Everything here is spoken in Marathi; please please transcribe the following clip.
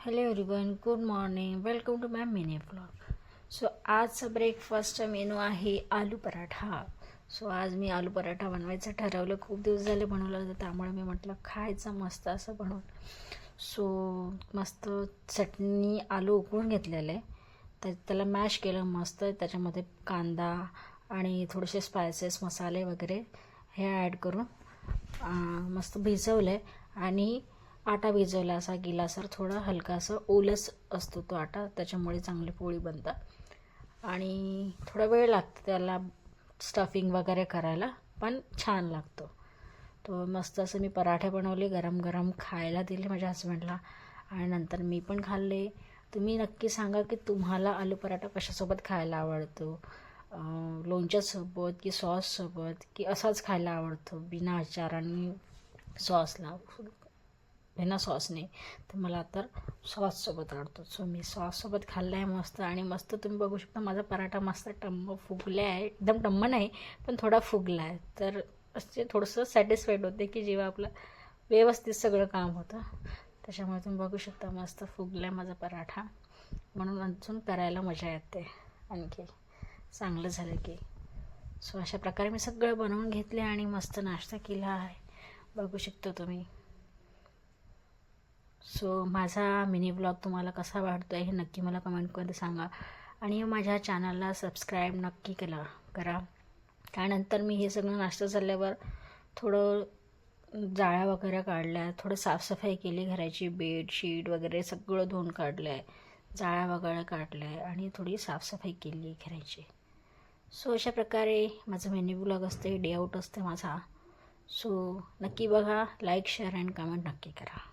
Hello everyone, good morning. Welcome to my mini vlog. So आजचा ब्रेकफास्टचा मेनू आहे आलू पराठा. सो आज मी आलू पराठा बनवायचं ठरवलं. खूप दिवस झाले बनवलं होतं, त्यामुळे मी म्हटलं खायचं मस्त असं बनवून. सो मस्त चटणी आलू उकळून घेतलेलं आहे, त्याला मॅश केलं मस्त. त्याच्यामध्ये कांदा आणि थोडेसे स्पायसेस मसाले वगैरे हे ॲड करून मस्त भिजवलं आहे. आणि आटा भिजवला असा गिलासर, थोडा हलकासा ओलस असतो तो आटा, त्याच्यामुळे चांगली पोळी बनतात. आणि थोडा वेळ लागतो त्याला स्टफिंग वगैरे करायला, पण छान लागतो तो. मस्त असं मी पराठे बनवले, गरम गरम खायला दिले माझ्या हस्बंडला आणि नंतर मी पण खाल्ले. तुम्ही नक्की सांगा की तुम्हाला आलू पराठा कशासोबत खायला आवडतो, लोणच्यासोबत की सॉससोबत, की असाच खायला आवडतो बिना अचार आणि सॉसला. बिना सॉसने तर मला तर सॉससोबत आवडतो. सो मी सॉससोबत खाल्ला आहे मस्त. आणि मस्त तुम्ही बघू शकता माझा पराठा मस्त टम्म फुगला आहे. एकदम टम्म नाही, पण थोडा फुगला आहे. तर असे थोडंसं सॅटिस्फाईड होते की जेव्हा आपलं व्यवस्थित सगळं काम होतं. त्याच्यामुळे तुम्ही बघू शकता मस्त फुगला आहे माझा पराठा, म्हणून अजून करायला मजा येते आणखी चांगलं झालं की. सो अशा प्रकारे मी सगळं बनवून घेतले आणि मस्त नाश्ता केला आहे, बघू शकता तुम्ही. सो माझा मिनी ब्लॉग तुम्हाला कसा वाटतो आहे हे नक्की मला कमेंटमध्ये सांगा. आणि माझ्या चॅनलला सबस्क्राईब नक्की करा. त्यानंतर मी हे सगळं नाश्ता झाल्यावर थोडं जाळ्या वगैरे काढल्या, थोडं साफसफाई केली घराची, बेडशीट वगैरे सगळं धुवून काढलं आहे, जाळ्या वगैरे काढल्या आहे आणि थोडी साफसफाई केली घराची. सो अशा प्रकारे माझं मिनी ब्लॉग असते, डे आउट असते माझा. सो नक्की बघा, लाईक शेअर अँड कमेंट नक्की करा.